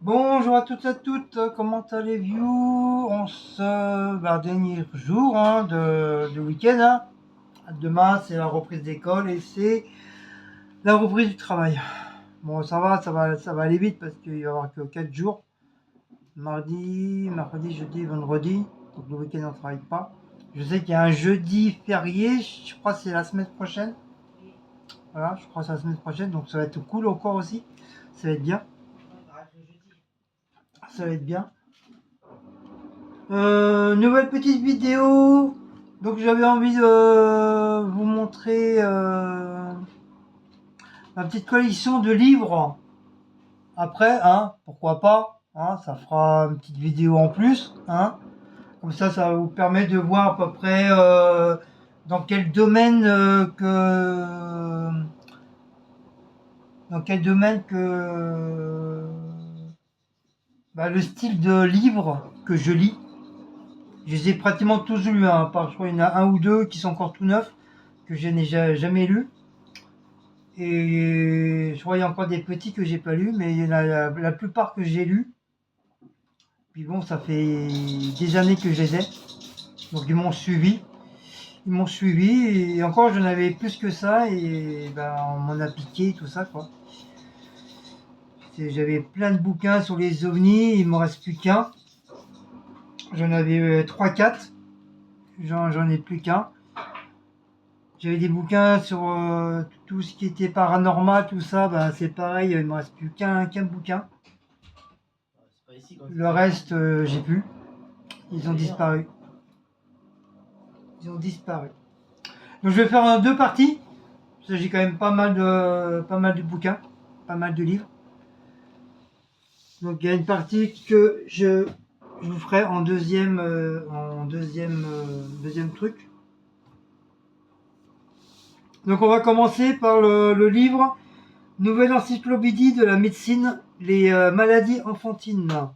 Bonjour à toutes et à toutes, comment allez-vous? Dernier jour de week-end. Demain, c'est la reprise d'école et c'est la reprise du travail. Bon, ça va aller vite parce qu'il va y avoir que 4 jours. Mardi, mercredi, jeudi, vendredi. Donc le week-end, on ne travaille pas. Je sais qu'il y a un jeudi férié, je crois que c'est la semaine prochaine. Voilà, je crois que c'est la semaine prochaine, donc ça va être cool encore aussi. Ça va être bien. Ça va être bien. Nouvelle petite vidéo. Donc j'avais envie de vous montrer ma petite collection de livres. Après, pourquoi pas, ça fera une petite vidéo en plus, Comme ça vous permet de voir à peu près dans quel domaine dans quel domaine le style de livre que je lis. Je les ai pratiquement tous lus, à part, je crois, il y en a un ou deux qui sont encore tout neufs, que je n'ai jamais lus. Et je crois qu'il y a encore des petits que j'ai pas lus, mais il y en a la plupart que j'ai lus. Puis bon, ça fait des années que je les ai. Donc ils m'ont suivi. Ils m'ont suivi, et encore j'en avais plus que ça, et ben, on m'en a piqué, tout ça, quoi. J'avais plein de bouquins sur les ovnis, il me reste plus qu'un. J'en avais 3-4, j'en ai plus qu'un. J'avais des bouquins sur tout ce qui était paranormal, tout ça, bah, c'est pareil, il me reste plus qu'un bouquin. Le reste, j'ai plus. Ils ont disparu. Ils ont disparu. Donc je vais faire deux parties. Parce que j'ai quand même pas mal de bouquins, pas mal de livres. Donc il y a une partie que je vous ferai en deuxième truc. Donc on va commencer par le livre Nouvelle encyclopédie de la médecine, les maladies enfantines.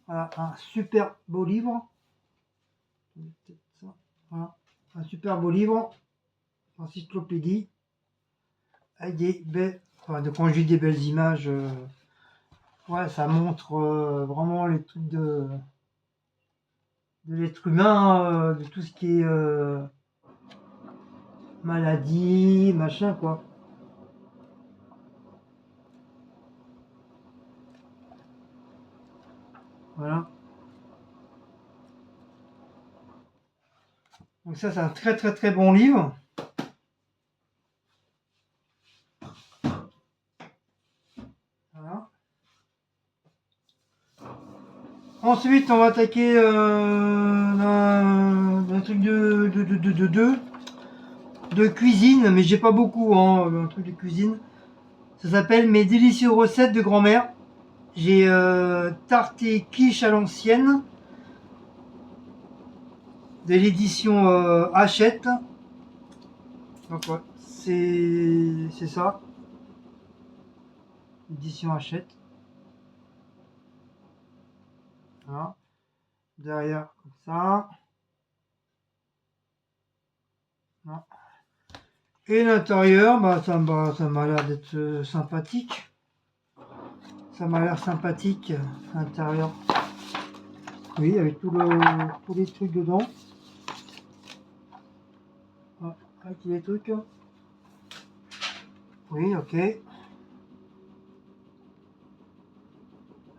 Voilà, un super beau livre. Voilà, un super beau livre, encyclopédie, avec des belles, enfin, quand je dis des belles images, ouais, ça montre vraiment les trucs de l'être humain, de tout ce qui est maladie, machin, quoi. Voilà. Donc ça, c'est un très très très bon livre. Voilà. Ensuite, on va attaquer un truc de cuisine, mais j'ai pas beaucoup, un truc de cuisine. Ça s'appelle Mes délicieuses recettes de grand-mère. J'ai tarte et quiche à l'ancienne de l'édition Hachette. Donc ouais, c'est ça, édition Hachette. Voilà. Derrière comme ça. Voilà. Et l'intérieur, ça m'a l'air d'être sympathique. Ça m'a l'air sympathique, l'intérieur. Oui, avec tous les trucs dedans. Ah, avec les trucs. Oui, ok.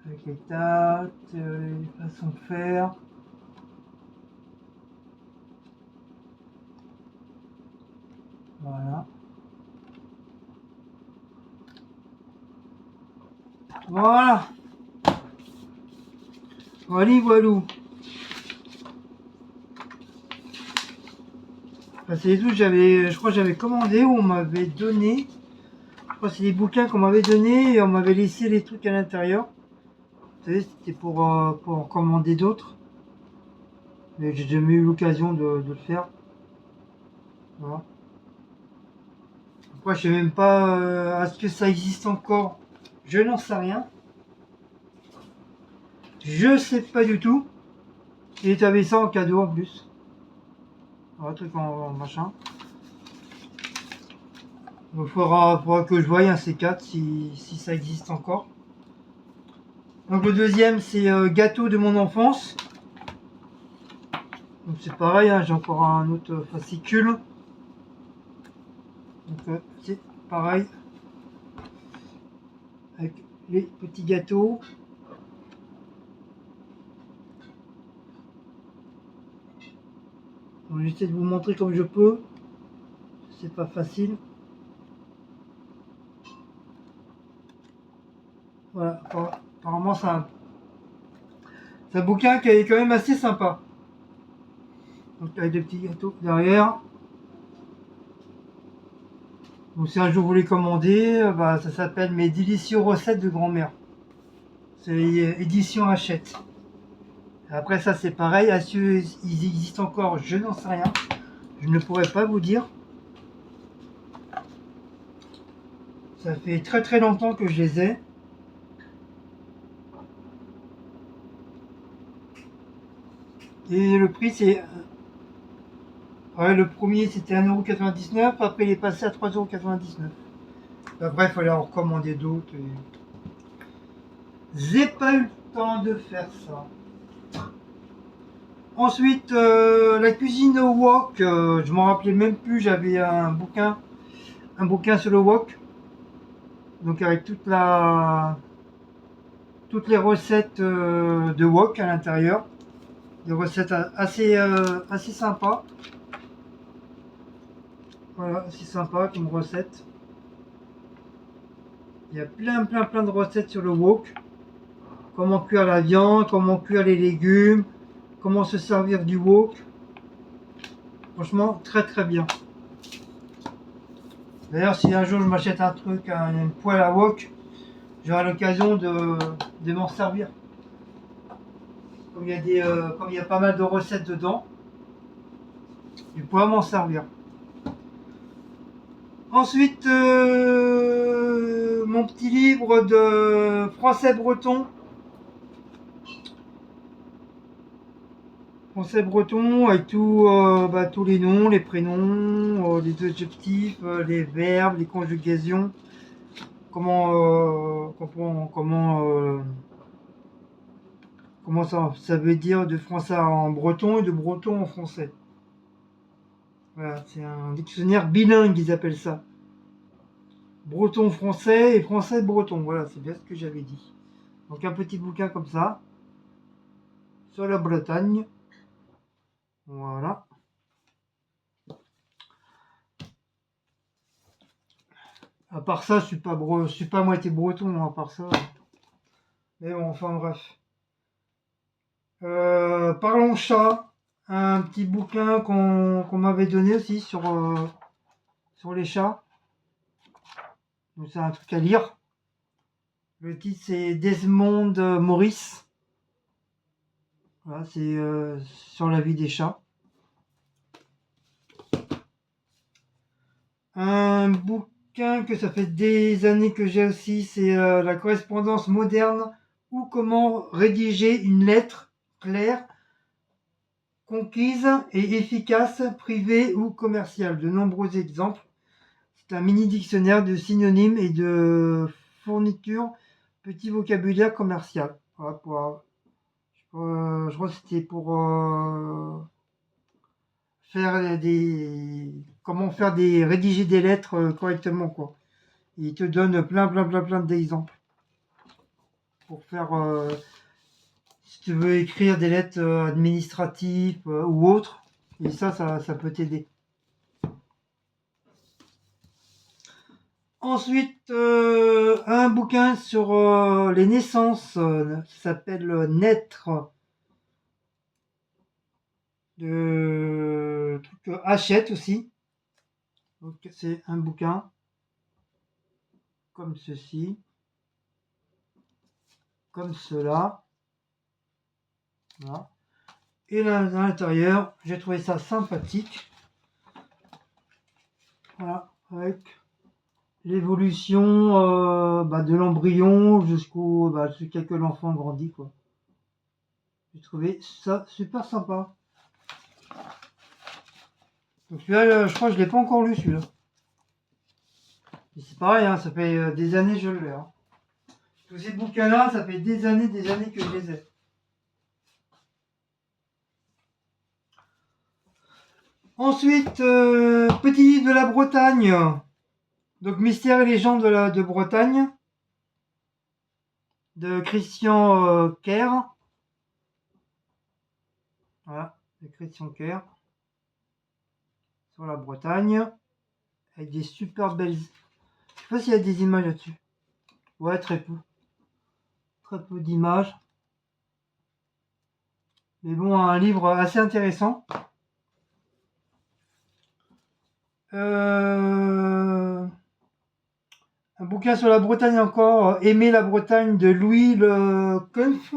Avec les dates, les façons de faire. Voilà. Voilà. Voilà, voilou. C'est tout, je crois que j'avais commandé ou on m'avait donné. Je crois que c'est des bouquins qu'on m'avait donné et on m'avait laissé les trucs à l'intérieur. Vous savez, c'était pour en commander d'autres. Mais j'ai jamais eu l'occasion de le faire. Voilà. Après, je sais même pas est-ce que ça existe encore. Je n'en sais rien. Je sais pas du tout. Et tu avais ça en cadeau en plus. Un truc en machin. Donc faudra que je voie un C4 si ça existe encore. Donc le deuxième, c'est Gâteau de mon enfance. Donc c'est pareil, hein, j'ai encore un autre fascicule. Donc c'est pareil. Avec les petits gâteaux. J'essaie de vous montrer comme je peux. C'est pas facile. Voilà, apparemment c'est un bouquin qui est quand même assez sympa. Donc avec des petits gâteaux derrière. Donc si un jour vous les commandez, bah, ça s'appelle Mes délicieuses recettes de grand-mère. C'est édition Hachette. Après ça c'est pareil, est-ce qu'ils existent encore? Je n'en sais rien. Je ne pourrais pas vous dire. Ça fait très très longtemps que je les ai. Et le prix c'est... Ouais, le premier c'était 1,99 €, après il est passé à 3,99 €. Après il fallait en recommander d'autres. J'ai pas eu le temps de faire ça. Ensuite, la cuisine au wok, je m'en rappelais même plus, j'avais un bouquin sur le wok. Donc avec toutes les recettes de wok à l'intérieur. Des recettes assez sympas. Voilà, assez sympa comme recette. Il y a plein de recettes sur le wok. Comment cuire la viande, comment cuire les légumes, comment se servir du wok. Franchement, très très bien. D'ailleurs, si un jour je m'achète un truc, une poêle à wok, j'aurai l'occasion de m'en servir. Comme il y a pas mal de recettes dedans, je pourrais m'en servir. Ensuite, mon petit livre de français breton. Français breton avec tous les noms, les prénoms, les adjectifs, les verbes, les conjugaisons. Comment ça veut dire de français en breton et de breton en français. Voilà, c'est un dictionnaire bilingue, ils appellent ça. Breton-français et français-breton, voilà, c'est bien ce que j'avais dit. Donc un petit bouquin comme ça, sur la Bretagne. Voilà. À part ça, je suis pas moitié breton, à part ça. Mais bon, enfin bref. Parlons chat, un petit bouquin qu'on m'avait donné aussi sur les chats. Donc c'est un truc à lire. Le titre c'est Desmond Morris. Voilà, c'est sur la vie des chats. Un bouquin que ça fait des années que j'ai aussi, c'est La correspondance moderne ou comment rédiger une lettre claire, conquise et efficace, privée ou commerciale. De nombreux exemples. C'est un mini dictionnaire de synonymes et de fournitures, petit vocabulaire commercial. Voilà, je crois que c'était pour rédiger des lettres correctement, quoi. Il te donne plein d'exemples pour faire, si tu veux écrire des lettres administratives ou autres, et ça peut t'aider. Ensuite, un bouquin sur les naissances, qui s'appelle Naître, de truc Hachette aussi. Donc c'est un bouquin comme ceci, comme cela. Voilà. Et là, à l'intérieur, j'ai trouvé ça sympathique. Voilà, avec l'évolution de l'embryon jusqu'à que l'enfant grandit, quoi. J'ai trouvé ça super sympa. Donc celui-là, je crois que je l'ai pas encore lu, celui-là. Et c'est pareil, hein, ça fait des années que je l'ai. Hein. Tous ces bouquins-là, ça fait des années que je les ai. Ensuite, petit livre de la Bretagne. Donc, Mystères et légendes de Bretagne. De Christian Kerr. Voilà, de Christian Kerr. Sur la Bretagne. Avec des super belles... Je sais pas s'il y a des images là-dessus. Ouais, très peu. Très peu d'images. Mais bon, un livre assez intéressant. Un bouquin sur la Bretagne encore, Aimer la Bretagne de Louis Le Kunf,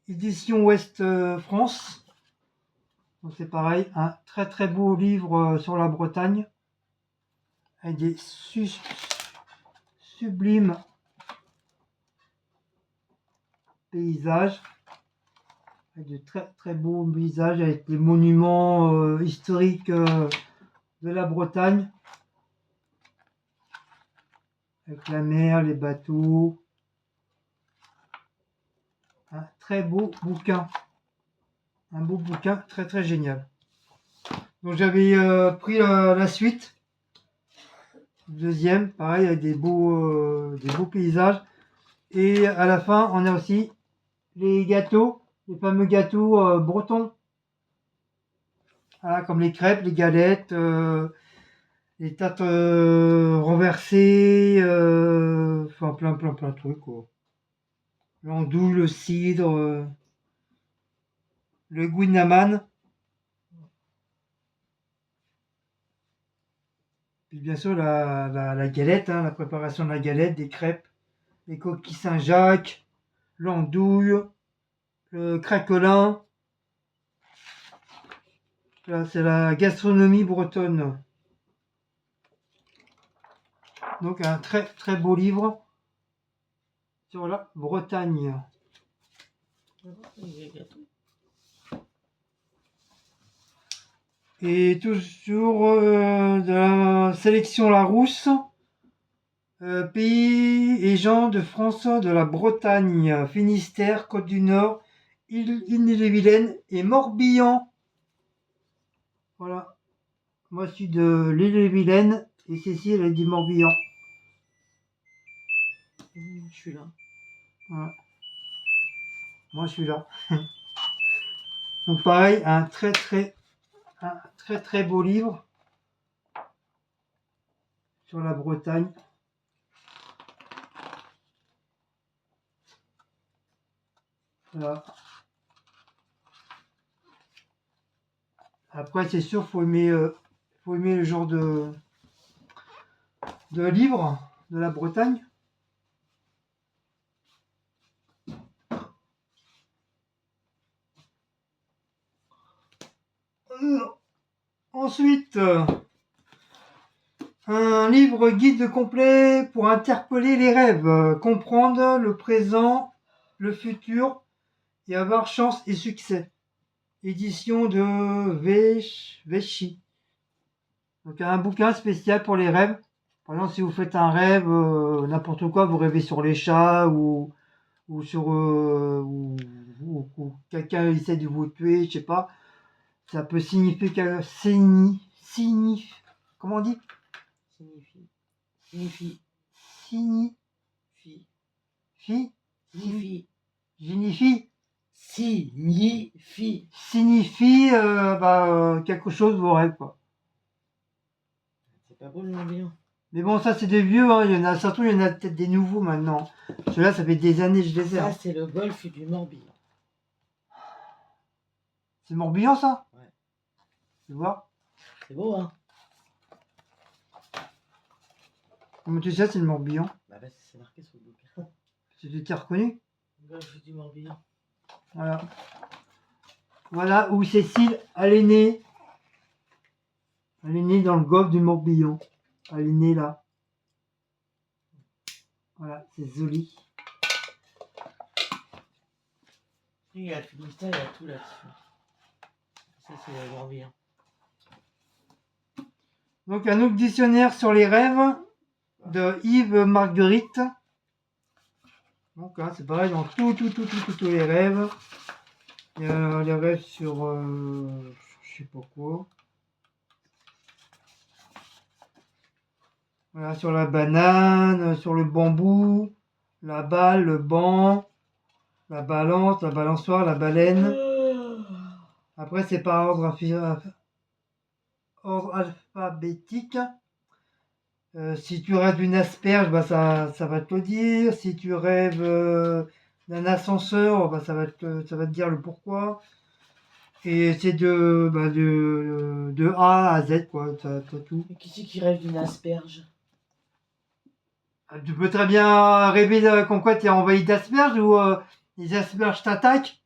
édition Ouest France. Donc c'est pareil, un très très beau livre sur la Bretagne, avec des sublimes paysages, avec de très très beaux paysages, avec les monuments historiques de la Bretagne, avec la mer, les bateaux. Un très beau bouquin. Un beau bouquin très très génial. Donc j'avais pris la suite, deuxième, pareil avec des beaux paysages. Et à la fin, on a aussi les gâteaux, les fameux gâteaux bretons. Voilà, comme les crêpes, les galettes, les tartes renversées, enfin plein de trucs quoi. L'andouille, le cidre, le guinaman. Puis bien sûr la galette, hein, la préparation de la galette, des crêpes, les coquilles Saint-Jacques, l'andouille, le craquelin. Là, c'est la gastronomie bretonne. Donc un très très beau livre sur la Bretagne. Et toujours de la sélection Larousse, pays et gens de France de la Bretagne, Finistère, Côte du Nord, Ille-et-Vilaine et Morbihan. Voilà. Moi, je suis de l'Ille-et-Vilaine et Cécile est du Morbihan. Je suis là. Voilà. Moi, je suis là. Donc, pareil, un très très beau livre sur la Bretagne. Voilà. Après, c'est sûr, faut aimer le genre de livre de la Bretagne. Ensuite, un livre guide complet pour interpeller les rêves, comprendre le présent, le futur et avoir chance et succès. Édition de Véchy. Donc un bouquin spécial pour les rêves. Par exemple, si vous faites un rêve, n'importe quoi, vous rêvez sur les chats ou sur ou quelqu'un essaie de vous tuer, je sais pas. Ça peut signifier comment on dit? Signifie. Signifie quelque chose vos rêves quoi. C'est pas beau le Morbihan. Mais bon, ça c'est des vieux, hein. Il y en a surtout, il y en a peut-être des nouveaux maintenant. Ceux-là, ça fait des années que je les ai. Ça, hein. c'est le golfe du Morbihan. C'est Morbihan ça? Ouais. Tu vois? C'est beau, hein? Comment tu sais c'est le Morbihan? Bah, c'est marqué sur le bouquin. Tu t'es reconnu? Le golfe du Morbihan. Voilà. Voilà où Cécile, elle est née. Elle est née dans le golfe du Morbihan. Elle est née là. Voilà, c'est joli. Il y a le Finistère, il y a tout là-dessus. Ça, c'est le Morbihan. Donc un autre dictionnaire sur les rêves de Yves Marguerite. Donc hein, c'est pareil dans tous les rêves. Il y a les rêves sur je sais pas quoi. Voilà, sur la banane, sur le bambou, la balle, le banc, la balance, la balançoire, la baleine. Après c'est par ordre alphabétique. Si tu rêves d'une asperge, bah ça va te le dire. Si tu rêves d'un ascenseur, bah ça va te dire le pourquoi. Et c'est de A à Z, quoi. T'as tout. Mais qui c'est qui rêve d'une asperge? Tu peux très bien rêver comme quoi tu es envahi d'asperges ou les asperges t'attaquent.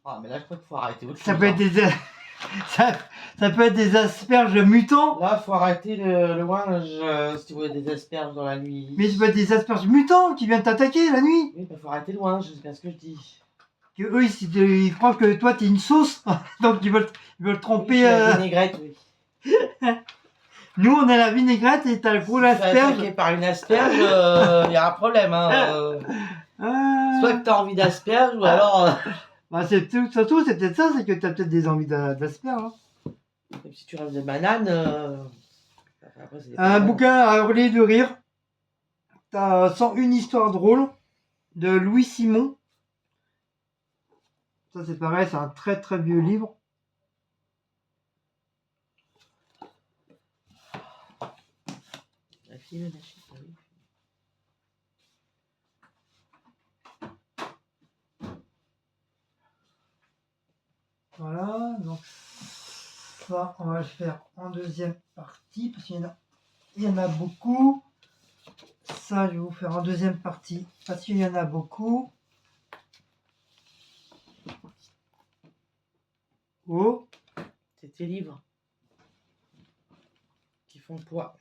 Ah, mais là, je crois qu'il faut arrêter autre Ça chose. peut être ça, ça peut être des asperges mutants. Là, faut arrêter le ouinge si tu vois des asperges dans la nuit. Mais ça peut être des asperges mutants qui viennent t'attaquer la nuit. Oui, bah faut arrêter le ouinge, c'est bien ce que je dis. Que eux, ils croient que toi, t'es une sauce. Donc, ils veulent tromper. Oui, la vinaigrette, oui. Nous, on a la vinaigrette et t'as le gros Si tu te fais asperge. attaquer par une asperge, y a un problème. Hein. Soit que t'as envie d'asperge ou alors. Bah, surtout, c'est peut-être ça, c'est que t'as peut-être des envies d'asperges. Hein. Même si tu rêves de banane. Après, c'est des Un bananes. bouquin à hurler de rire. T'as 101 histoires drôles de Louis Simon. Ça, c'est pareil, c'est un très très vieux livre. La fille, la machine, ah oui. Voilà, donc ça, on va le faire en deuxième partie parce il y en a beaucoup. Ça, je vais vous faire en deuxième partie parce qu'il y en a beaucoup. Oh, C'est tes livres qui font poids.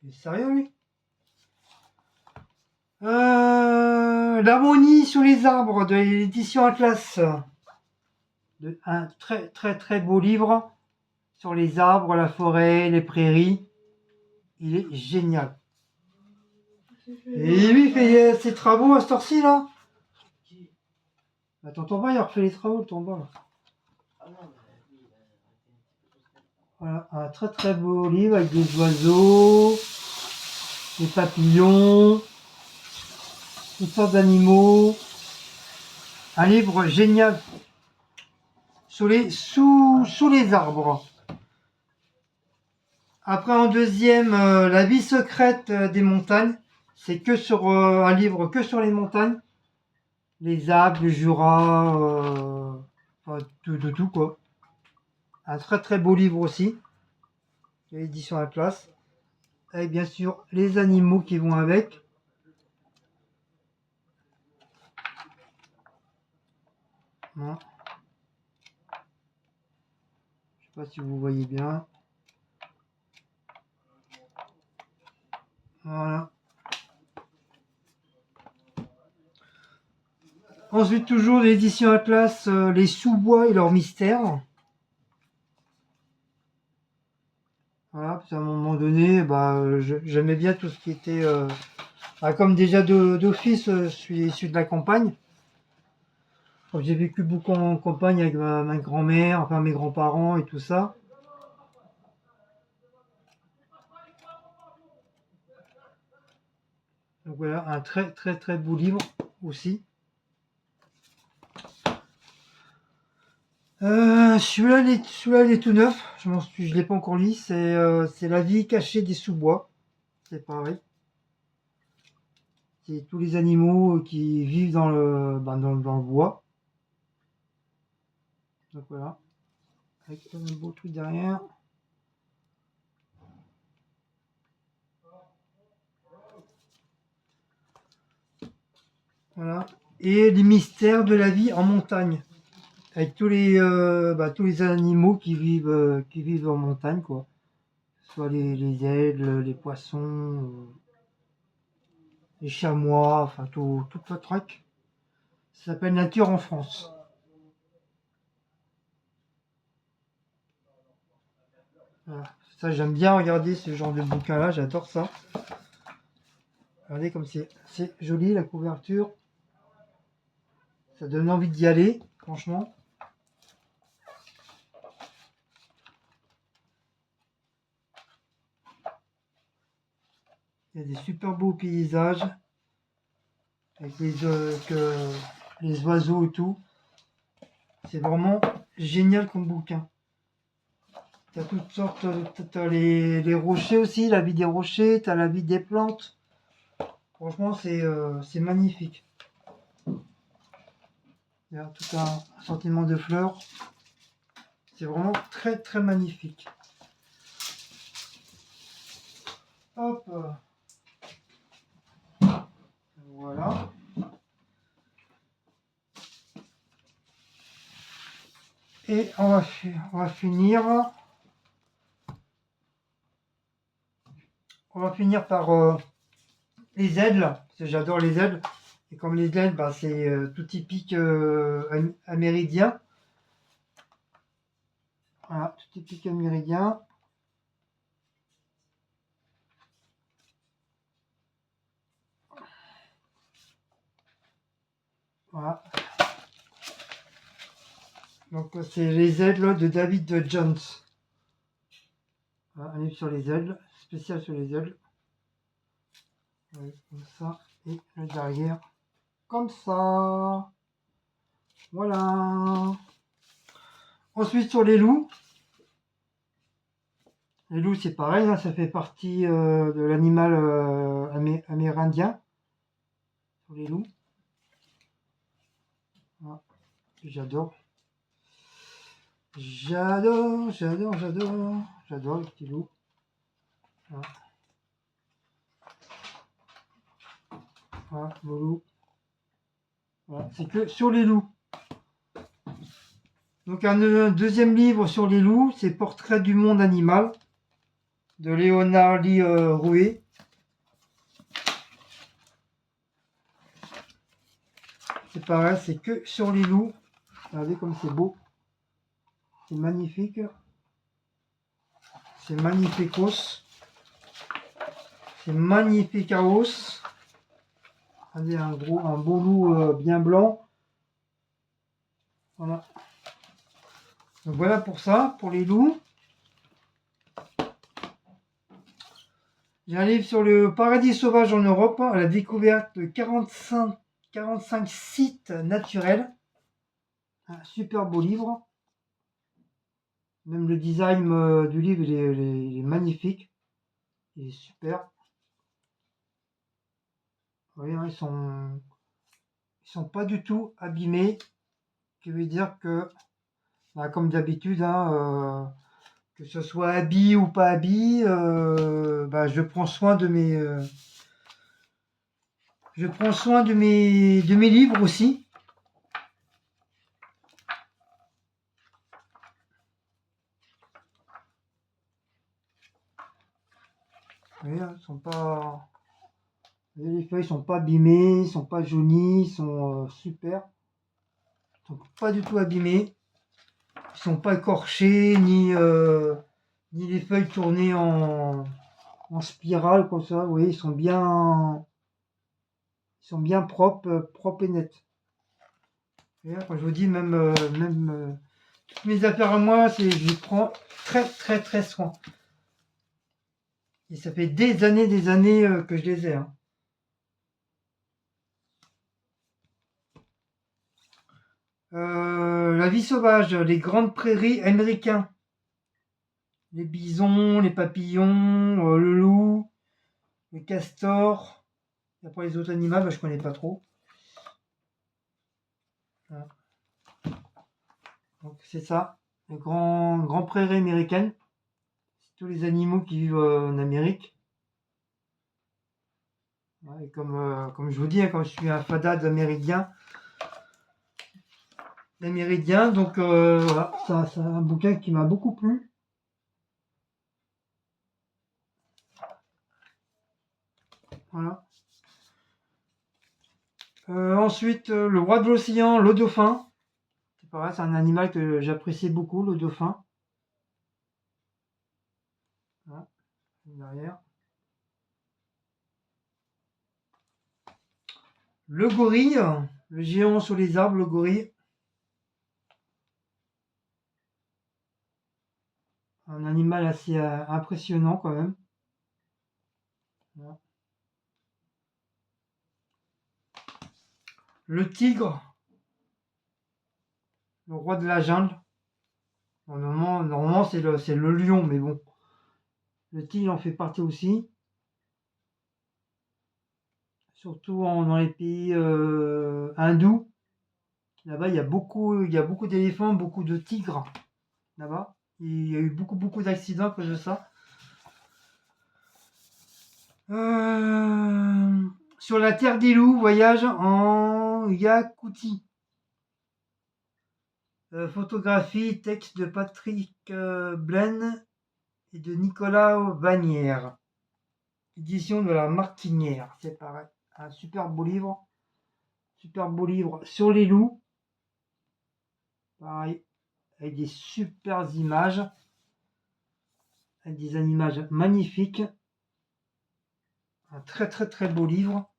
il est sérieux lui? L'harmonie sur les arbres de l'édition Atlas. Un très très très beau livre sur les arbres, la forêt, les prairies. Il est génial. Et lui, il fait ses travaux à cette heure-ci là. Attends, ton bas, il a refait les travaux, ton bas. Ah non, mais oui, Voilà, un très très beau livre avec des oiseaux, des papillons, toutes sortes d'animaux. Un livre génial sous les arbres. Après en deuxième, La vie secrète des montagnes. C'est que sur un livre que sur les montagnes. Les Alpes, le Jura, enfin, de tout quoi. Un très très beau livre aussi. L'édition Atlas. Avec bien sûr les animaux qui vont avec. Voilà. Je sais pas si vous voyez bien. Voilà. Ensuite, toujours l'édition Atlas, les sous-bois et leurs mystères. Voilà, parce qu'à un moment donné, j'aimais bien tout ce qui était... comme déjà d'office, je suis issu de la campagne. J'ai vécu beaucoup en campagne avec ma grand-mère, enfin mes grands-parents et tout ça. Donc voilà, un très très très beau livre aussi. Celui-là, il est tout neuf. Je l'ai pas encore lu. C'est La vie cachée des sous-bois. C'est pareil. C'est tous les animaux qui vivent dans le bois. Donc voilà. Avec un beau truc derrière. Voilà. Et les mystères de la vie en montagne. Avec tous les animaux qui vivent en montagne, quoi. Soit les aigles, les poissons, les chamois, enfin tout le truc. Ça s'appelle Nature en France. Voilà. Ça, j'aime bien regarder ce genre de bouquin-là, j'adore ça. Regardez comme c'est joli la couverture. Ça donne envie d'y aller, franchement. Il y a des super beaux paysages avec les oiseaux et tout. C'est vraiment génial comme bouquin. T'as toutes sortes, t'as les rochers aussi, la vie des rochers, t'as la vie des plantes. Franchement, c'est magnifique. Il y a tout un assortiment de fleurs. C'est vraiment très très magnifique. Hop. Voilà. Et on va finir. On va finir par les ailes, parce que j'adore les ailes. Et comme les ailes, bah, c'est tout typique amérindien. Voilà, tout typique amérindien. Voilà. Donc c'est les ailes de David Jones. Voilà, un livre sur les ailes, spécial sur les ailes. Ouais, comme ça, et le derrière, comme ça. Voilà. Ensuite sur les loups. Les loups c'est pareil, hein, ça fait partie de l'animal amérindien. Sur les loups. Voilà. J'adore. J'adore les petits loups. Voilà, voilà vos loups. Voilà, c'est que sur les loups. Donc un deuxième livre sur les loups, c'est Portrait du monde animal de Léonard Lee Rouet. C'est pareil, c'est que sur les loups. Regardez comme c'est beau. C'est magnifique. C'est magnificos. C'est magnificaos. Regardez un beau loup bien blanc. Voilà. Donc voilà pour ça, pour les loups. J'ai un livre sur le paradis sauvage en Europe, à la découverte de 45 sites naturels. Un super beau livre. Même le design du livre, il est magnifique. Il est super. Vous voyez, hein, ils sont pas du tout abîmés. Ce qui veut dire que, bah, comme d'habitude, hein, que ce soit habillé ou pas habillé, bah, je prends soin de mes livres aussi. Vous voyez, hein, les feuilles sont pas abîmées, ils sont pas jaunis, ils sont super. Ils sont pas du tout abîmés. Ils sont pas écorchés, ni les feuilles tournées en spirale comme ça. Vous voyez, ils sont bien propres et nets. Et là, quand je vous dis, même toutes mes affaires à moi, je prends très très très soin. Et ça fait des années que je les ai. Hein. La vie sauvage, les grandes prairies américaines. Les bisons, les papillons, le loup, le castor. Et après les autres animaux, bah, je connais pas trop. Voilà. Donc c'est ça, les grands prairies américaines. C'est tous les animaux qui vivent en Amérique. Ouais, et comme je vous dis, hein, comme je suis un fada d'amérindien, donc voilà, c'est un bouquin qui m'a beaucoup plu. Voilà. Ensuite, le roi de l'océan, le dauphin. C'est pareil, c'est un animal que j'apprécie beaucoup, le dauphin. Voilà, derrière. Le gorille, le géant sur les arbres, le gorille. Un animal assez impressionnant quand même. Voilà. Le tigre, le roi de la jungle. Normalement c'est le lion, mais bon. Le tigre en fait partie aussi. Surtout dans les pays hindous. Là-bas, il y a beaucoup d'éléphants, beaucoup de tigres. Là-bas. Il y a eu beaucoup d'accidents à cause de ça. Sur la terre des loups, voyage en Yakoutie. Photographie, texte de Patrick Blaine et de Nicolas Vanière. Édition de la Martinière, c'est pareil. Un super beau livre. Super beau livre sur les loups. Pareil, avec des super images. Avec des images magnifiques. Un très beau livre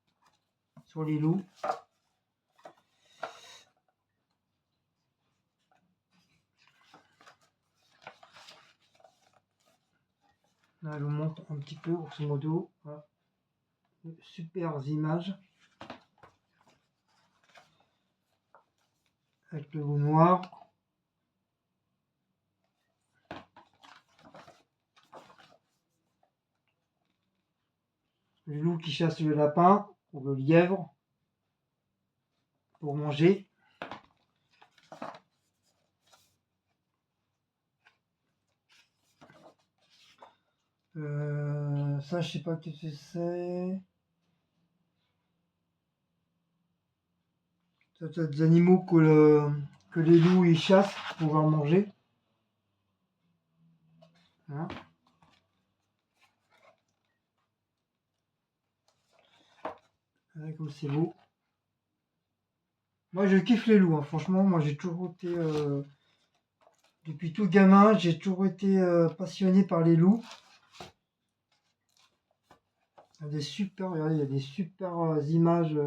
sur les loups. Là, je vous montre un petit peu, grosso modo. Voilà. Super images. Avec le loup noir. Le loup qui chasse le lapin ou le lièvre pour manger. Ça, je sais pas ce que c'est. Ça, c'est des animaux que les loups ils chassent pour pouvoir manger. Hein. Comme c'est beau. Moi, je kiffe les loups. Hein. Franchement, moi, j'ai toujours été... depuis tout gamin, j'ai toujours été passionné par les loups. Il y a des super, regardez, il y a des super images.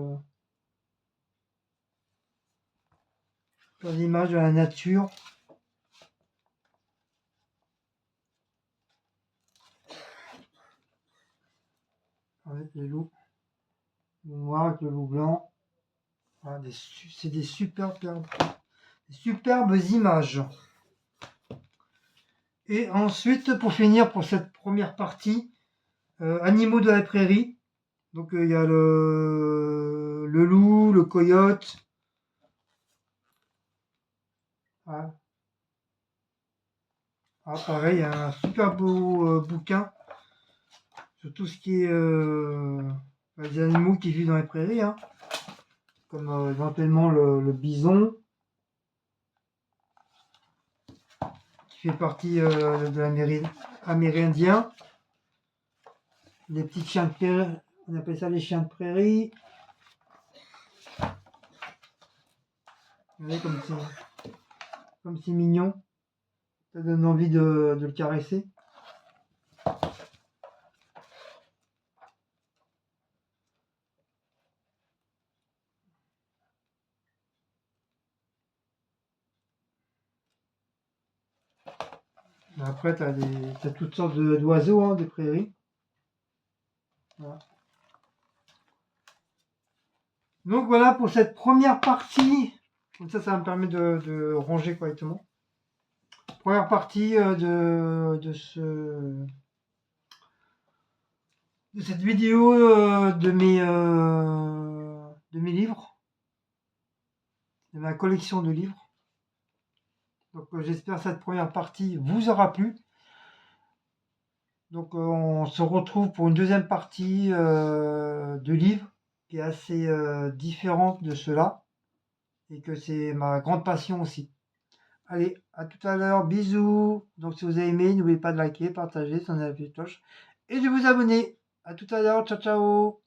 Super images de la nature. Avec les loups. Le noir avec le loup blanc. Voilà, c'est des superbes images. Et ensuite, pour finir, pour cette première partie, animaux de la prairie. Donc il y a le loup, le coyote. Voilà. Ah, pareil, un super beau bouquin sur tout ce qui est les animaux qui vivent dans les prairies, hein, comme éventuellement le bison, qui fait partie de l'amérindien, les petits chiens de prairie, on appelle ça les chiens de prairie. Regardez comme c'est mignon, ça donne envie de le caresser. Après, tu as toutes sortes d'oiseaux, hein, des prairies. Voilà. Donc voilà pour cette première partie. Comme ça va me permettre de ranger correctement. Première partie de cette vidéo de mes livres, de ma collection de livres. Donc j'espère que cette première partie vous aura plu. Donc on se retrouve pour une deuxième partie de livres qui est assez différente de cela et que c'est ma grande passion aussi. Allez, à tout à l'heure, bisous. Donc si vous avez aimé, n'oubliez pas de liker, partager, sonner la petite cloche et de vous abonner. À tout à l'heure, ciao ciao.